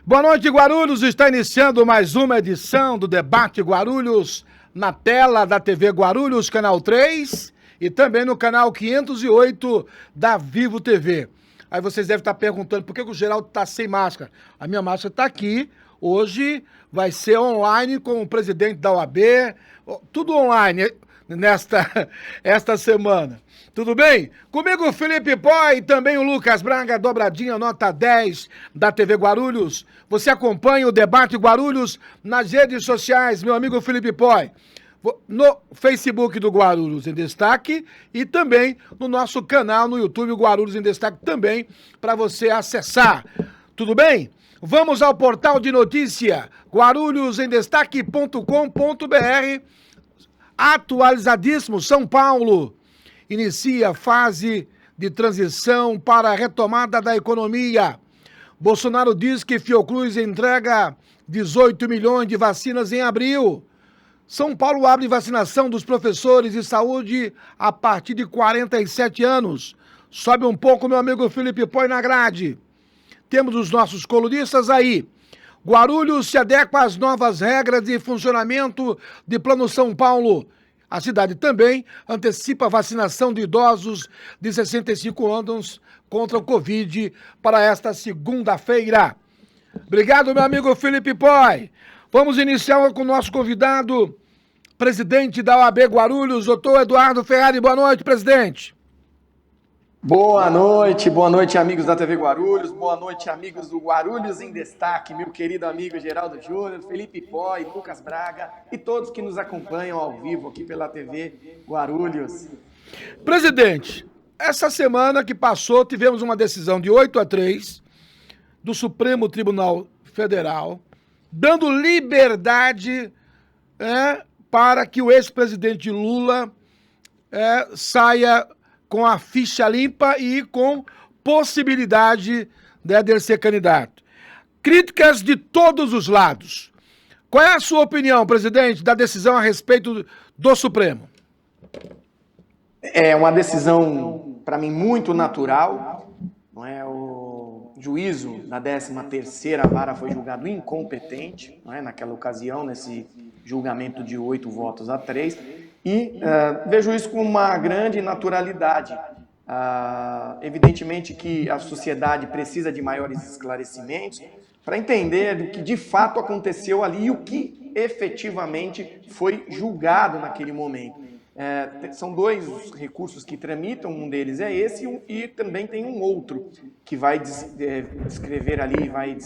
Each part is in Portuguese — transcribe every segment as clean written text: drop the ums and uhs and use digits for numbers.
Boa noite, Guarulhos. Está iniciando mais uma edição do Debate Guarulhos na tela da TV Guarulhos, canal 3 e também no canal 508 da Vivo TV. Aí vocês devem estar perguntando por que o Geraldo está sem máscara. A minha máscara está aqui. Hoje vai ser online com o presidente da OAB, tudo online esta semana. Tudo bem? Comigo o Felipe Poi e também o Lucas Braga, dobradinha nota 10 da TV Guarulhos. Você acompanha o Debate Guarulhos nas redes sociais, meu amigo Felipe Poi. No Facebook do Guarulhos em Destaque e também no nosso canal no YouTube Guarulhos em Destaque também para você acessar. Tudo bem? Vamos ao portal de notícia guarulhosendestaque.com.br. Atualizadíssimo, São Paulo inicia fase de transição para a retomada da economia. Bolsonaro diz que Fiocruz entrega 18 milhões de vacinas em abril. São Paulo abre vacinação dos professores de saúde a partir de 47 anos. Sobe um pouco, meu amigo Felipe Poi na grade. Temos os nossos colunistas aí. Guarulhos se adequa às novas regras de funcionamento de Plano São Paulo. A cidade também antecipa a vacinação de idosos de 65 anos contra o Covid para esta segunda-feira. Obrigado, meu amigo Felipe Poi. Vamos iniciar com o nosso convidado, presidente da OAB Guarulhos, doutor Eduardo Ferrari. Boa noite, presidente. Boa noite, amigos da TV Guarulhos, boa noite, amigos do Guarulhos em Destaque, meu querido amigo Geraldo Júnior, Felipe Poi, Lucas Braga e todos que nos acompanham ao vivo aqui pela TV Guarulhos. Presidente, essa semana que passou tivemos uma decisão de 8-3 do Supremo Tribunal Federal, dando liberdade para que o ex-presidente Lula saia com a ficha limpa e com possibilidade de ele ser candidato. Críticas de todos os lados. Qual é a sua opinião, presidente, da decisão a respeito do Supremo? É uma decisão, para mim, muito natural. Não é? O juízo da 13ª Vara foi julgado incompetente, não é? Naquela ocasião, nesse julgamento de 8-3. E vejo isso com uma grande naturalidade. Evidentemente que a sociedade precisa de maiores esclarecimentos para entender o que de fato aconteceu ali e o que efetivamente foi julgado naquele momento. São dois recursos que tramitam, um deles é esse e também tem um outro que vai descrever ali, vai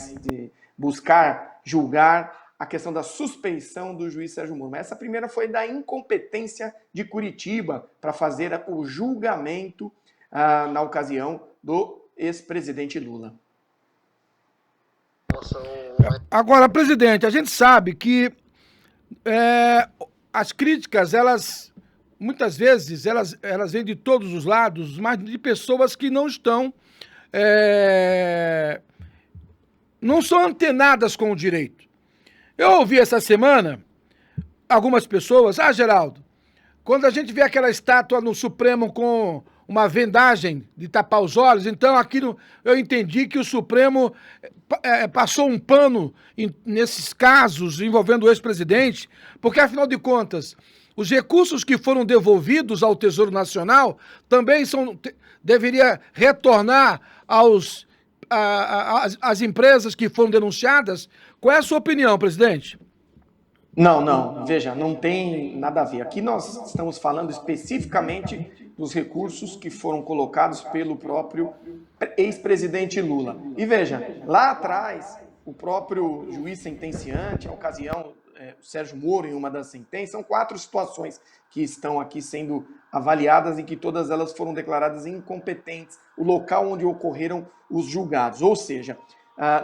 buscar julgar a questão da suspeição do juiz Sérgio Moro. Mas essa primeira foi da incompetência de Curitiba para fazer o julgamento na ocasião do ex-presidente Lula. Agora, presidente, a gente sabe que as críticas, muitas vezes, elas vêm de todos os lados, mas de pessoas que não estão, não são antenadas com o direito. Eu ouvi essa semana algumas pessoas, Geraldo, quando a gente vê aquela estátua no Supremo com uma vendagem de tapar os olhos, então aquilo eu entendi que o Supremo passou um pano nesses casos envolvendo o ex-presidente, porque afinal de contas, os recursos que foram devolvidos ao Tesouro Nacional também deveria retornar às empresas que foram denunciadas. Qual é a sua opinião, presidente? Não, veja, não tem nada a ver. Aqui nós estamos falando especificamente dos recursos que foram colocados pelo próprio ex-presidente Lula. E veja, lá atrás, o próprio juiz sentenciante, a ocasião, o Sérgio Moro, em uma das sentenças, são 4 situações que estão aqui sendo avaliadas e que todas elas foram declaradas incompetentes, o local onde ocorreram os julgados. Ou seja,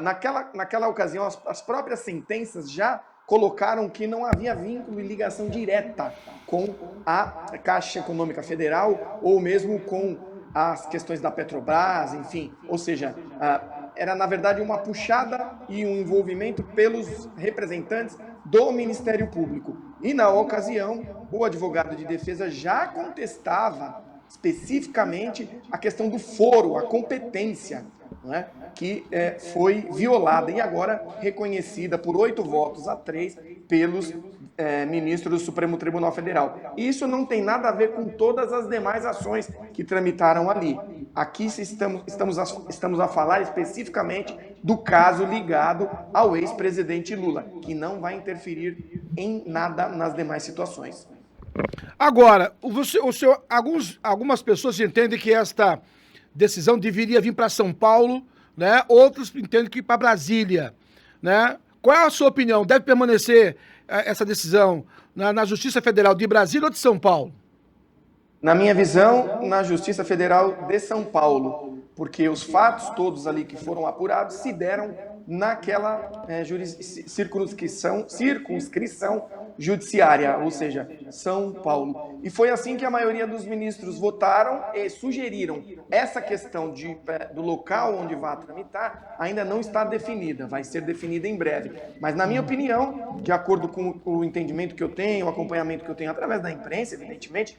naquela ocasião, as próprias sentenças já colocaram que não havia vínculo e ligação direta com a Caixa Econômica Federal ou mesmo com as questões da Petrobras, enfim. Ou seja, era, na verdade, uma puxada e um envolvimento pelos representantes do Ministério Público. E, na ocasião, o advogado de defesa já contestava especificamente a questão do foro, a competência não é? Que foi violada e agora reconhecida por 8 votos a 3 pelos ministros do Supremo Tribunal Federal. Isso não tem nada a ver com todas as demais ações que tramitaram ali. Aqui estamos a falar especificamente do caso ligado ao ex-presidente Lula, que não vai interferir em nada nas demais situações. Agora, algumas pessoas entendem que esta decisão deveria vir para São Paulo, né? Outros entendem que para Brasília, né? Qual é a sua opinião? Deve permanecer essa decisão na Justiça Federal de Brasília ou de São Paulo? Na minha visão, na Justiça Federal de São Paulo, porque os fatos todos ali que foram apurados se deram naquela circunscrição judiciária, ou seja, São Paulo. E foi assim que a maioria dos ministros votaram e sugeriram. Essa questão do local onde vai tramitar ainda não está definida, vai ser definida em breve. Mas, na minha opinião, de acordo com o entendimento que eu tenho, o acompanhamento que eu tenho através da imprensa, evidentemente,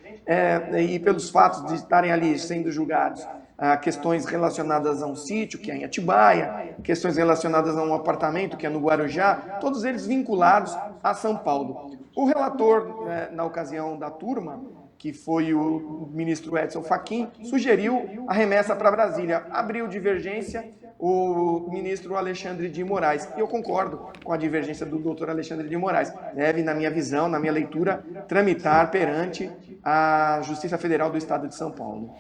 e pelos fatos de estarem ali sendo julgados, questões relacionadas a um sítio, que é em Atibaia, questões relacionadas a um apartamento, que é no Guarujá, todos eles vinculados a São Paulo. O relator, na ocasião da turma, que foi o ministro Edson Fachin, sugeriu a remessa para Brasília. Abriu divergência o ministro Alexandre de Moraes. E eu concordo com a divergência do doutor Alexandre de Moraes. Deve, na minha visão, na minha leitura, tramitar perante a Justiça Federal do Estado de São Paulo.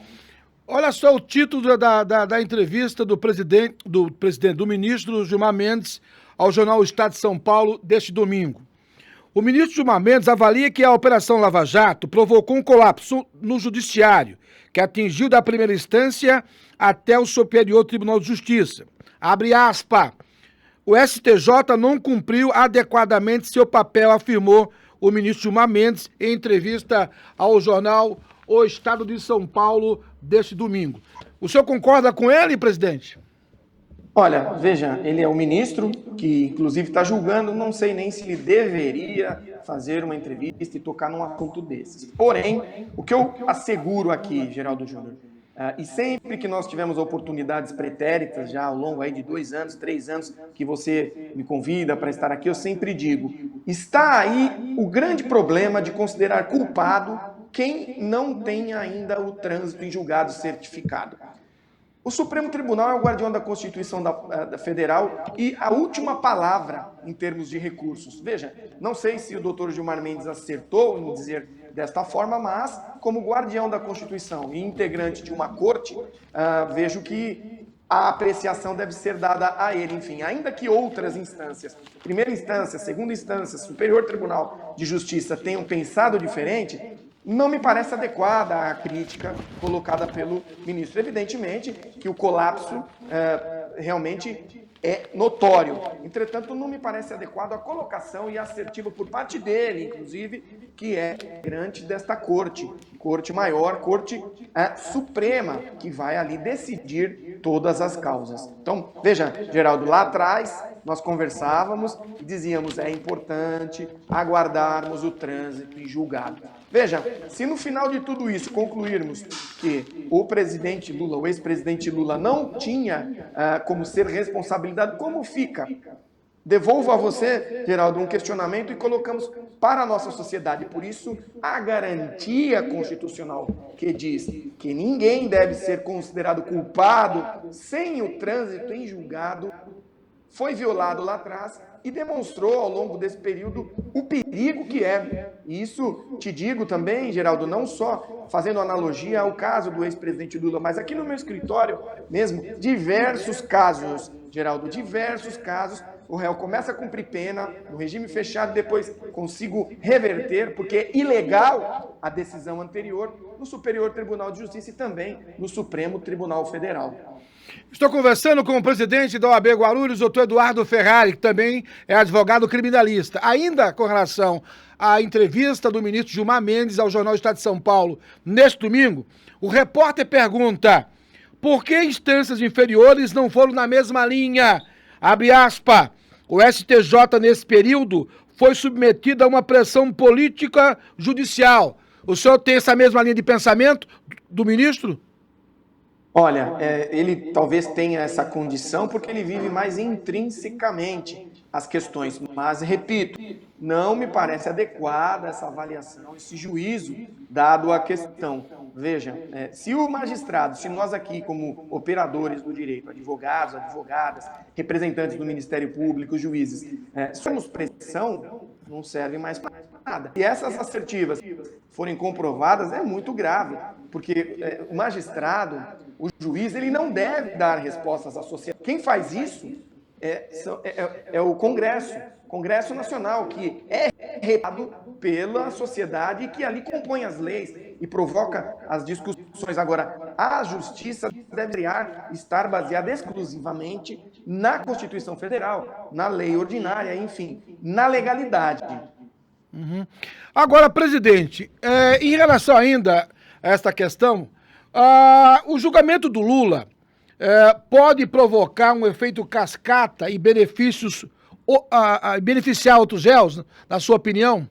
Olha só o título da entrevista do ministro Gilmar Mendes ao jornal Estado de São Paulo deste domingo. O ministro Gilmar Mendes avalia que a Operação Lava Jato provocou um colapso no judiciário, que atingiu da primeira instância até o Superior Tribunal de Justiça. Abre aspas. O STJ não cumpriu adequadamente seu papel, afirmou o ministro Gilmar Mendes em entrevista ao jornal O Estado de São Paulo deste domingo. O senhor concorda com ele, presidente? Olha, veja, ele é o ministro que, inclusive, está julgando, não sei nem se ele deveria fazer uma entrevista e tocar num assunto desses. Porém, o que eu asseguro aqui, Geraldo Júnior, e sempre que nós tivemos oportunidades pretéritas, já ao longo aí de 2 anos, 3 anos, que você me convida para estar aqui, eu sempre digo, está aí o grande problema de considerar culpado quem não tem ainda o trânsito em julgado certificado. O Supremo Tribunal é o guardião da Constituição da Federal e a última palavra em termos de recursos. Veja, não sei se o doutor Gilmar Mendes acertou em dizer desta forma, mas como guardião da Constituição e integrante de uma corte, vejo que a apreciação deve ser dada a ele. Enfim, ainda que outras instâncias, primeira instância, segunda instância, Superior Tribunal de Justiça tenham pensado diferente, não me parece adequada a crítica colocada pelo ministro. Evidentemente que o colapso realmente é notório. Entretanto, não me parece adequado a colocação e assertiva por parte dele, inclusive, que é integrante desta corte maior, corte suprema, que vai ali decidir todas as causas. Então, veja, Geraldo, lá atrás nós conversávamos e dizíamos é importante aguardarmos o trânsito em julgado. Veja, se no final de tudo isso concluirmos que o presidente Lula, o ex-presidente Lula, não tinha como ser responsabilidade, como fica? Devolvo a você, Geraldo, um questionamento e colocamos para a nossa sociedade. Por isso, a garantia constitucional que diz que ninguém deve ser considerado culpado sem o trânsito em julgado foi violado lá atrás e demonstrou ao longo desse período o perigo que é. E isso te digo também, Geraldo, não só fazendo analogia ao caso do ex-presidente Lula, mas aqui no meu escritório mesmo, diversos casos, Geraldo, diversos casos. O réu começa a cumprir pena no regime fechado, depois consigo reverter, porque é ilegal a decisão anterior no Superior Tribunal de Justiça e também no Supremo Tribunal Federal. Estou conversando com o presidente da OAB Guarulhos, doutor Eduardo Ferrari, que também é advogado criminalista. Ainda com relação à entrevista do ministro Gilmar Mendes ao jornal Estado de São Paulo neste domingo, o repórter pergunta: por que instâncias inferiores não foram na mesma linha? Abre aspas. O STJ, nesse período, foi submetido a uma pressão política judicial. O senhor tem essa mesma linha de pensamento do ministro? Olha, ele talvez tenha essa condição porque ele vive mais intrinsecamente as questões, mas, repito, não me parece adequada essa avaliação, esse juízo dado à questão. Veja, se o magistrado, se nós aqui como operadores do direito, advogados, advogadas, representantes do Ministério Público, juízes, somos pressão, não serve mais para nada. E essas assertivas forem comprovadas, é muito grave, porque o magistrado, o juiz, ele não deve dar respostas à sociedade. Quem faz isso é o Congresso Nacional, que é representado pela sociedade e que ali compõe as leis e provoca as discussões. Agora, a justiça deve estar baseada exclusivamente na Constituição Federal, na lei ordinária, enfim, na legalidade. Uhum. Agora, presidente, em relação ainda a esta questão, o julgamento do Lula pode provocar um efeito cascata e beneficiar outros réus, na sua opinião?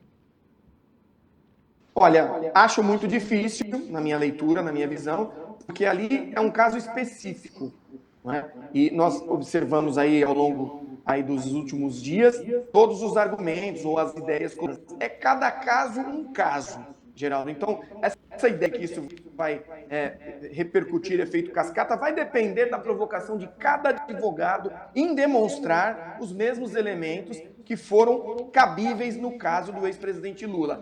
Olha, acho muito difícil, na minha leitura, na minha visão, porque ali é um caso específico, não é? E nós observamos aí ao longo dos últimos dias todos os argumentos ou as ideias. É cada caso um caso, Geraldo. Então, essa ideia que isso vai repercutir efeito cascata vai depender da provocação de cada advogado em demonstrar os mesmos elementos que foram cabíveis no caso do ex-presidente Lula.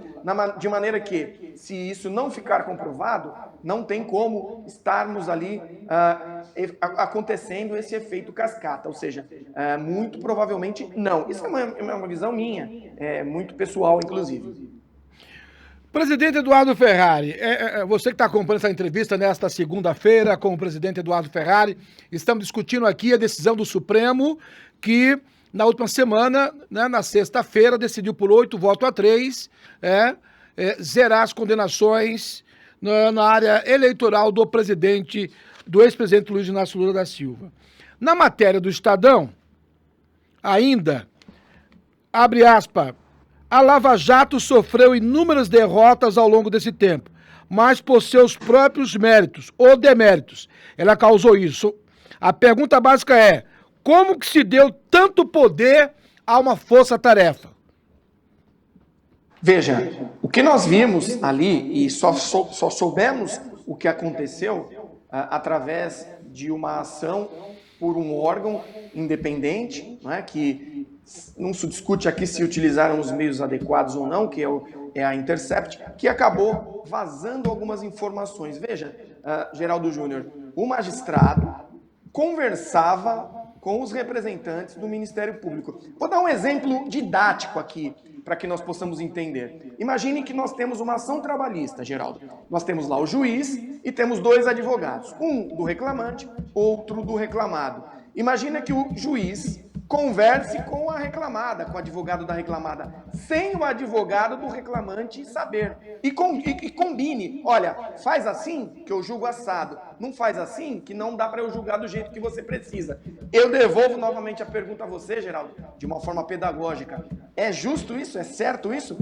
De maneira que, se isso não ficar comprovado, não tem como estarmos ali acontecendo esse efeito cascata. Ou seja, muito provavelmente não. Isso é uma visão minha, muito pessoal, inclusive. Presidente Eduardo Ferrari, você que está acompanhando essa entrevista nesta segunda-feira com o presidente Eduardo Ferrari, estamos discutindo aqui a decisão do Supremo que, na última semana, né, na sexta-feira, decidiu por 8-3, zerar as condenações na área eleitoral do ex-presidente Luiz Inácio Lula da Silva. Na matéria do Estadão, ainda, abre aspas, a Lava Jato sofreu inúmeras derrotas ao longo desse tempo, mas por seus próprios méritos ou deméritos. Ela causou isso. A pergunta básica é, como que se deu tanto poder a uma força-tarefa? Veja, o que nós vimos ali, e só soubemos o que aconteceu através de uma ação por um órgão independente, não é, que não se discute aqui se utilizaram os meios adequados ou não, que é a Intercept, que acabou vazando algumas informações. Veja, Geraldo Júnior, o magistrado conversava com os representantes do Ministério Público. Vou dar um exemplo didático aqui, para que nós possamos entender. Imagine que nós temos uma ação trabalhista, Geraldo. Nós temos lá o juiz e temos dois advogados, um do reclamante, outro do reclamado. Imagina que o juiz converse com a reclamada, com o advogado da reclamada, sem o advogado do reclamante saber. E combine, olha, faz assim que eu julgo assado, não faz assim que não dá para eu julgar do jeito que você precisa. Eu devolvo novamente a pergunta a você, Geraldo, de uma forma pedagógica. É justo isso? É certo isso?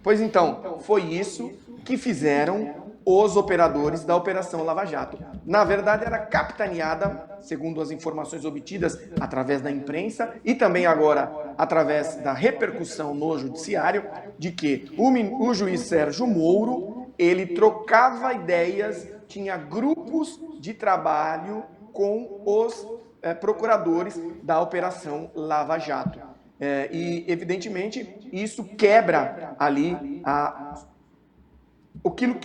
Pois então, foi isso que fizeram os operadores da Operação Lava Jato. Na verdade, era capitaneada, segundo as informações obtidas através da imprensa e também agora através da repercussão no judiciário, de que o juiz Sérgio Moro, ele trocava ideias, tinha grupos de trabalho com os procuradores da Operação Lava Jato. E, evidentemente, isso quebra ali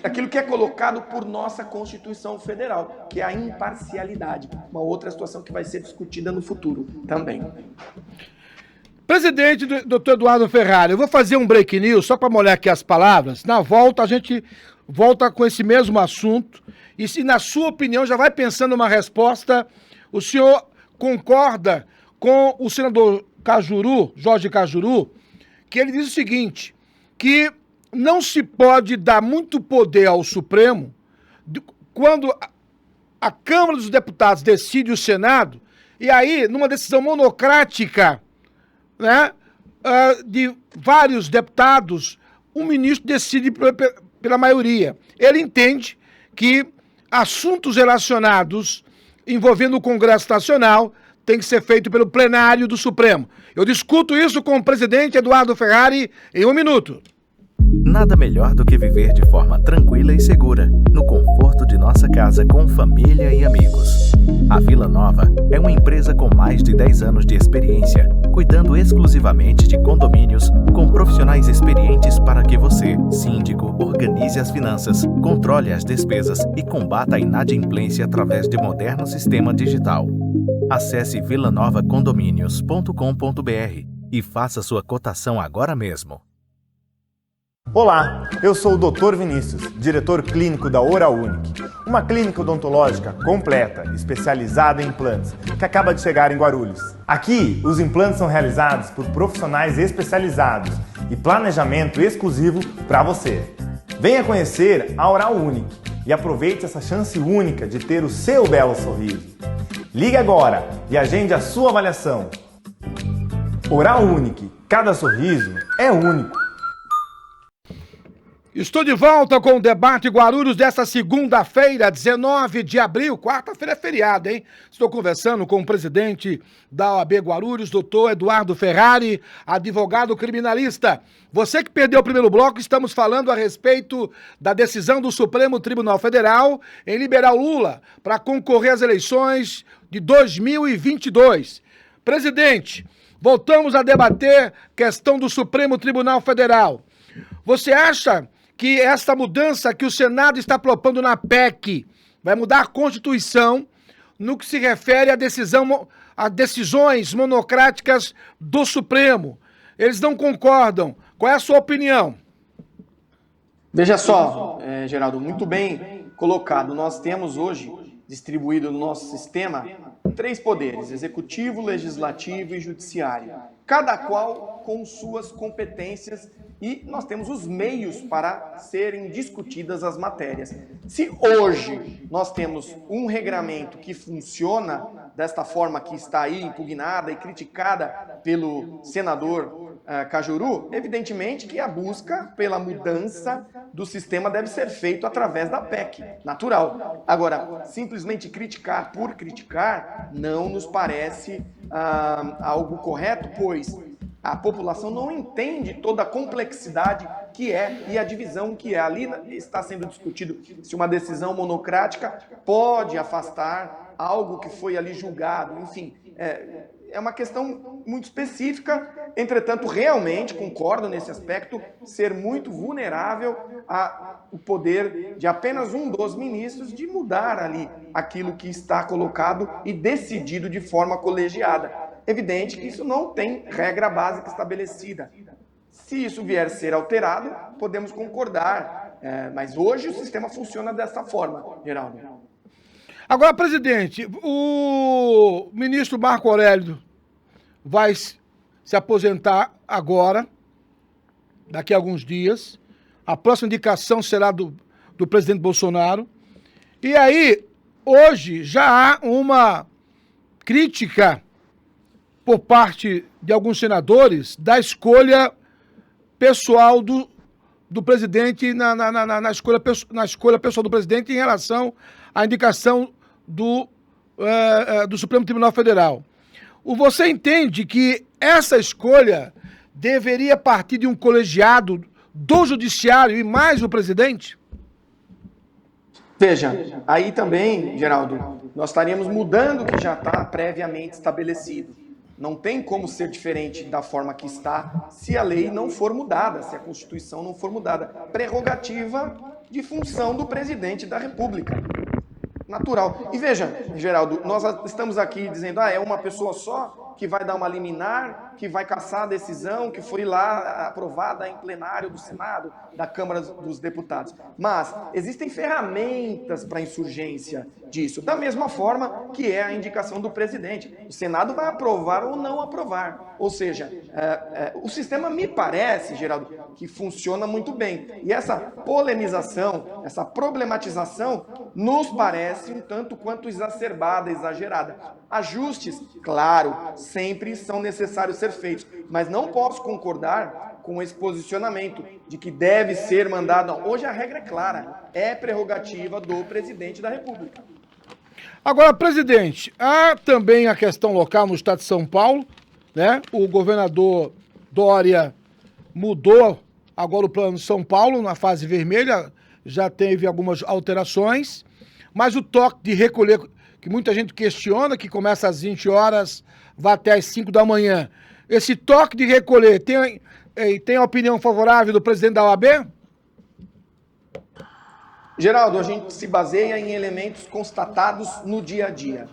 aquilo que é colocado por nossa Constituição Federal, que é a imparcialidade, uma outra situação que vai ser discutida no futuro também. Presidente, doutor Eduardo Ferrari, eu vou fazer um break news, só para molhar aqui as palavras. Na volta, a gente volta com esse mesmo assunto. E se, na sua opinião, já vai pensando uma resposta, o senhor concorda com o senador Cajuru, Jorge Cajuru, que ele diz o seguinte, que não se pode dar muito poder ao Supremo quando a Câmara dos Deputados decide o Senado, e aí, numa decisão monocrática, né, de vários deputados, o ministro decide pela maioria. Ele entende que assuntos relacionados envolvendo o Congresso Nacional tem que ser feito pelo plenário do Supremo. Eu discuto isso com o presidente Eduardo Ferrari em 1 minuto. Nada melhor do que viver de forma tranquila e segura, no conforto de nossa casa com família e amigos. A Vila Nova é uma empresa com mais de 10 anos de experiência, cuidando exclusivamente de condomínios, com profissionais experientes para que você, síndico, organize as finanças, controle as despesas e combata a inadimplência através de moderno sistema digital. Acesse vilanovacondomínios.com.br e faça sua cotação agora mesmo. Olá, eu sou o Dr. Vinícius, diretor clínico da Oral Unique, uma clínica odontológica completa, especializada em implantes, que acaba de chegar em Guarulhos. Aqui, os implantes são realizados por profissionais especializados e planejamento exclusivo para você. Venha conhecer a Oral Unique e aproveite essa chance única de ter o seu belo sorriso. Ligue agora e agende a sua avaliação. Oral Unique, cada sorriso é único. Estou de volta com o Debate Guarulhos desta segunda-feira, 19 de abril. Quarta-feira é feriado, hein? Estou conversando com o presidente da OAB Guarulhos, doutor Eduardo Ferrari, advogado criminalista. Você que perdeu o primeiro bloco, estamos falando a respeito da decisão do Supremo Tribunal Federal em liberar o Lula para concorrer às eleições de 2022. Presidente, voltamos a debater questão do Supremo Tribunal Federal. Você acha que essa mudança que o Senado está propondo na PEC vai mudar a Constituição no que se refere a decisões monocráticas do Supremo? Eles não concordam. Qual é a sua opinião? Veja só, Geraldo, muito bem colocado. Nós temos hoje, distribuído no nosso sistema, 3 poderes: executivo, legislativo e judiciário. Cada qual com suas competências, e nós temos os meios para serem discutidas as matérias. Se hoje nós temos um regramento que funciona desta forma que está aí impugnada e criticada pelo senador Cajuru, evidentemente que a busca pela mudança do sistema deve ser feita através da PEC, natural. Agora, simplesmente criticar por criticar não nos parece algo correto, pois a população não entende toda a complexidade que é e a divisão que é. Ali está sendo discutido se uma decisão monocrática pode afastar algo que foi ali julgado. Enfim, é uma questão muito específica. Entretanto, realmente, concordo nesse aspecto, ser muito vulnerável ao poder de apenas um dos ministros de mudar ali aquilo que está colocado e decidido de forma colegiada. Evidente que isso não tem regra básica estabelecida. Se isso vier a ser alterado, podemos concordar. Mas hoje o sistema funciona dessa forma, Geraldo. Agora, presidente, o ministro Marco Aurélio vai se aposentar agora, daqui a alguns dias. A próxima indicação será do presidente Bolsonaro. E aí, hoje, já há uma crítica por parte de alguns senadores da escolha pessoal do presidente, na escolha pessoal do presidente em relação à indicação do Supremo Tribunal Federal. Você entende que essa escolha deveria partir de um colegiado do Judiciário e mais o presidente? Veja, aí também, Geraldo, nós estaríamos mudando o que já está previamente estabelecido. Não tem como ser diferente da forma que está se a lei não for mudada, se a Constituição não for mudada. Prerrogativa de função do presidente da República. Natural. E veja, Geraldo, nós estamos aqui dizendo, é uma pessoa só que vai dar uma liminar, que vai cassar a decisão que foi lá aprovada em plenário do Senado, da Câmara dos Deputados. Mas existem ferramentas para a insurgência disso, da mesma forma que é a indicação do presidente. O Senado vai aprovar ou não aprovar. Ou seja, o sistema me parece, Geraldo, que funciona muito bem. E essa polemização, essa problematização, nos parece um tanto quanto exacerbada, exagerada. Ajustes, claro, sempre são necessários ser feitos, mas não posso concordar com esse posicionamento de que deve ser mandado. Não, hoje a regra é clara, é prerrogativa do presidente da República. Agora, presidente, há também a questão local no estado de São Paulo, né? O governador Dória mudou agora o plano de São Paulo na fase vermelha, já teve algumas alterações, mas o toque de recolher, que muita gente questiona, que começa às 20 horas, vai até às 5 da manhã. Esse toque de recolher tem a opinião favorável do presidente da OAB? Geraldo, a gente se baseia em elementos constatados no dia a dia.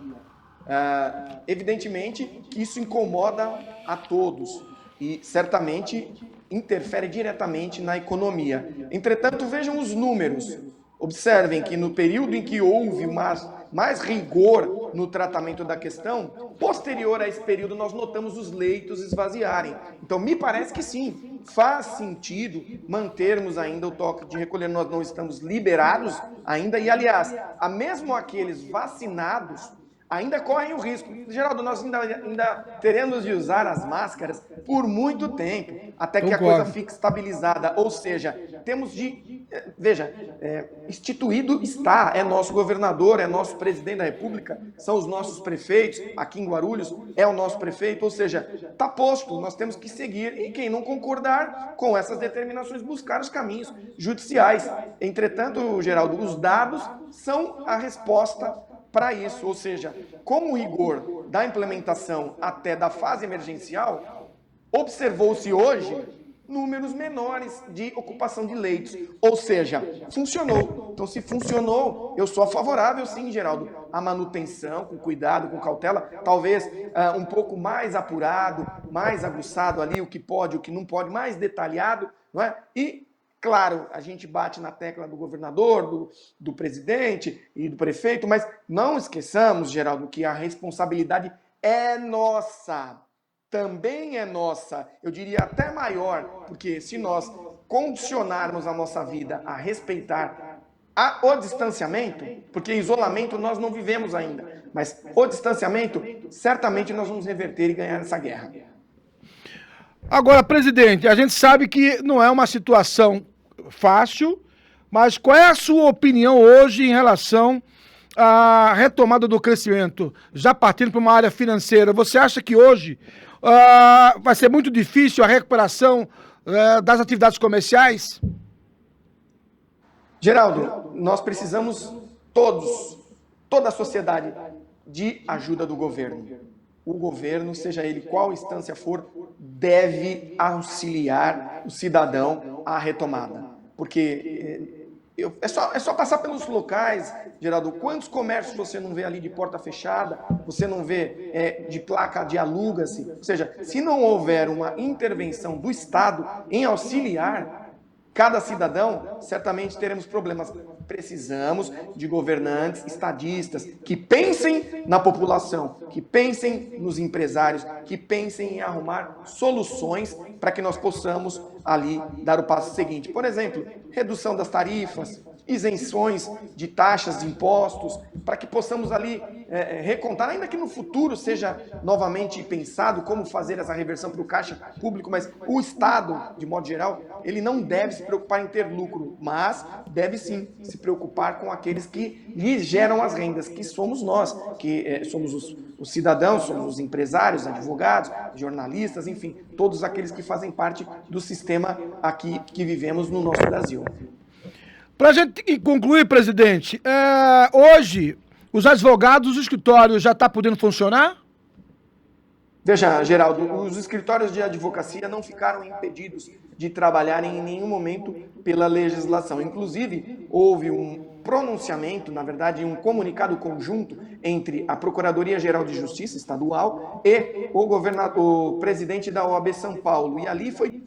Evidentemente que isso incomoda a todos e certamente interfere diretamente na economia. Entretanto, vejam os números. Observem que no período em que houve mais rigor no tratamento da questão, posterior a esse período nós notamos os leitos esvaziarem. Então, me parece que sim, faz sentido mantermos ainda o toque de recolher. Nós não estamos liberados ainda e, aliás, mesmo aqueles vacinados ainda correm o risco. Geraldo, nós ainda teremos de usar as máscaras por muito tempo, até que a coisa fique estabilizada. Ou seja, temos de... Veja, instituído está, é nosso governador, é nosso presidente da República, são os nossos prefeitos, aqui em Guarulhos é o nosso prefeito, ou seja, está posto, nós temos que seguir e quem não concordar com essas determinações, buscar os caminhos judiciais. Entretanto, Geraldo, os dados são a resposta para isso, ou seja, com o rigor da implementação até da fase emergencial, observou-se hoje números menores de ocupação de leitos, ou seja, funcionou. Então, se funcionou, eu sou favorável, sim, Geraldo, à manutenção, com cuidado, com cautela, talvez um pouco mais apurado, mais aguçado ali, o que pode, o que não pode, mais detalhado, não é? E claro, a gente bate na tecla do governador, do presidente e do prefeito, mas não esqueçamos, Geraldo, que a responsabilidade é nossa, também é nossa, eu diria até maior, porque se nós condicionarmos a nossa vida a respeitar o distanciamento, porque isolamento nós não vivemos ainda, mas o distanciamento, certamente nós vamos reverter e ganhar essa guerra. Agora, presidente, a gente sabe que não é uma situação fácil, mas qual é a sua opinião hoje em relação à retomada do crescimento, já partindo para uma área financeira? Você acha que hoje vai ser muito difícil a recuperação das atividades comerciais? Geraldo, nós precisamos toda a sociedade, de ajuda do governo. O governo, seja ele qual instância for, deve auxiliar o cidadão à retomada. Porque é só passar pelos locais, Geraldo, quantos comércios você não vê ali de porta fechada, você não vê de placa de aluga-se. Ou seja, se não houver uma intervenção do Estado em auxiliar cada cidadão, certamente teremos problemas. Precisamos de governantes, estadistas, que pensem na população, que pensem nos empresários, que pensem em arrumar soluções para que nós possamos ali dar o passo seguinte. Por exemplo, redução das tarifas, isenções de taxas, de impostos, para que possamos ali recontar, ainda que no futuro seja novamente pensado como fazer essa reversão para o caixa público, mas o Estado, de modo geral, ele não deve se preocupar em ter lucro, mas deve sim se preocupar com aqueles que lhe geram as rendas, que somos nós, que somos os cidadãos, somos os empresários, advogados, jornalistas, enfim, todos aqueles que fazem parte do sistema aqui que vivemos no nosso Brasil. Para a gente concluir, presidente, hoje os advogados, os escritórios já estão podendo funcionar? Veja, Geraldo, os escritórios de advocacia não ficaram impedidos de trabalhar em nenhum momento pela legislação. Inclusive, houve um pronunciamento, na verdade, um comunicado conjunto entre a Procuradoria-Geral de Justiça Estadual e o presidente da OAB São Paulo. E ali foi...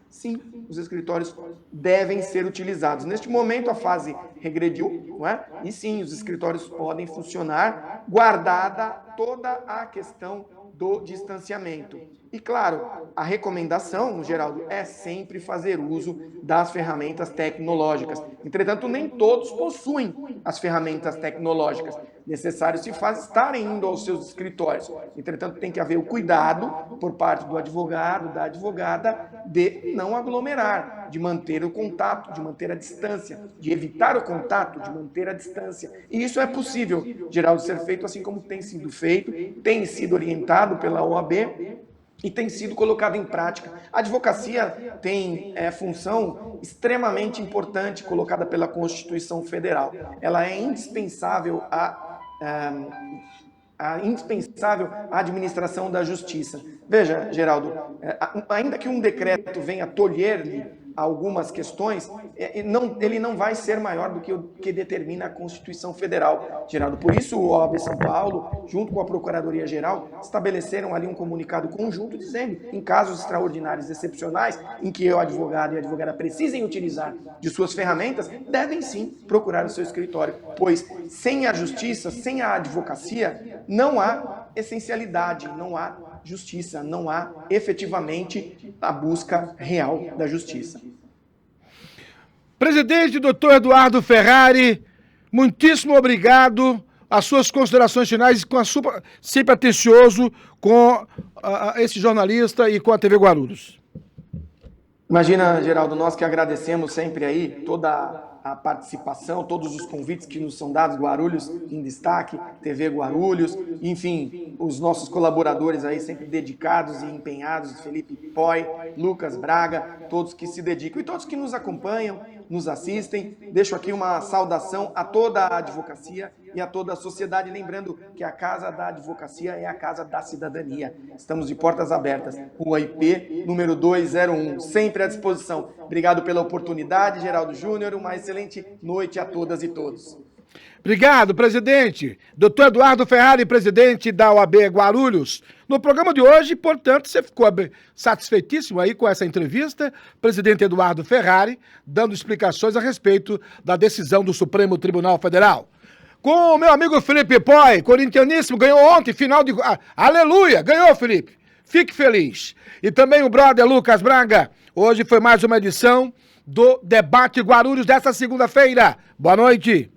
Sim, os escritórios devem ser utilizados. Neste momento, a fase regrediu, não é? E sim, os escritórios podem funcionar, guardada toda a questão do distanciamento. E, claro, a recomendação, Geraldo, é sempre fazer uso das ferramentas tecnológicas. Entretanto, nem todos possuem as ferramentas tecnológicas. Necessário se faz estarem indo aos seus escritórios. Entretanto, tem que haver o cuidado por parte do advogado, da advogada, de não aglomerar, de manter o contato, de manter a distância, de evitar o contato, de manter a distância. E isso é possível, Geraldo, ser feito assim como tem sido feito, tem sido orientado pela OAB, e tem sido colocado em prática. A advocacia tem função extremamente importante colocada pela Constituição Federal. Ela é indispensável indispensável à administração da justiça. Veja, Geraldo, ainda que um decreto venha tolher-lhe algumas questões, ele não vai ser maior do que o que determina a Constituição Federal, Geraldo. Por isso, o OAB São Paulo, junto com a Procuradoria-Geral, estabeleceram ali um comunicado conjunto dizendo, em casos extraordinários, excepcionais, em que o advogado e a advogada precisem utilizar de suas ferramentas, devem sim procurar o seu escritório, pois sem a justiça, sem a advocacia, não há essencialidade, não há justiça, não há efetivamente a busca real da justiça. Presidente Dr. Eduardo Ferrari, muitíssimo obrigado. As suas considerações finais, sempre atencioso com esse jornalista e com a TV Guarulhos. Imagina, Geraldo, nós que agradecemos sempre aí toda a participação, todos os convites que nos são dados, Guarulhos em Destaque, TV Guarulhos, enfim, os nossos colaboradores aí sempre dedicados e empenhados, Felipe Poi, Lucas Braga, todos que se dedicam e todos que nos acompanham, nos assistem. Deixo aqui uma saudação a toda a advocacia e a toda a sociedade, lembrando que a Casa da Advocacia é a Casa da Cidadania. Estamos de portas abertas. Rua IP, número 201, sempre à disposição. Obrigado pela oportunidade, Geraldo Júnior. Uma excelente noite a todas e todos. Obrigado, presidente. Dr. Eduardo Ferrari, presidente da OAB Guarulhos. No programa de hoje, portanto, você ficou satisfeitíssimo aí com essa entrevista. Presidente Eduardo Ferrari, dando explicações a respeito da decisão do Supremo Tribunal Federal. Com o meu amigo Felipe Poi, corintianíssimo, ganhou ontem, final de... aleluia! Ganhou, Felipe! Fique feliz. E também o brother Lucas Braga. Hoje foi mais uma edição do Debate Guarulhos desta segunda-feira. Boa noite.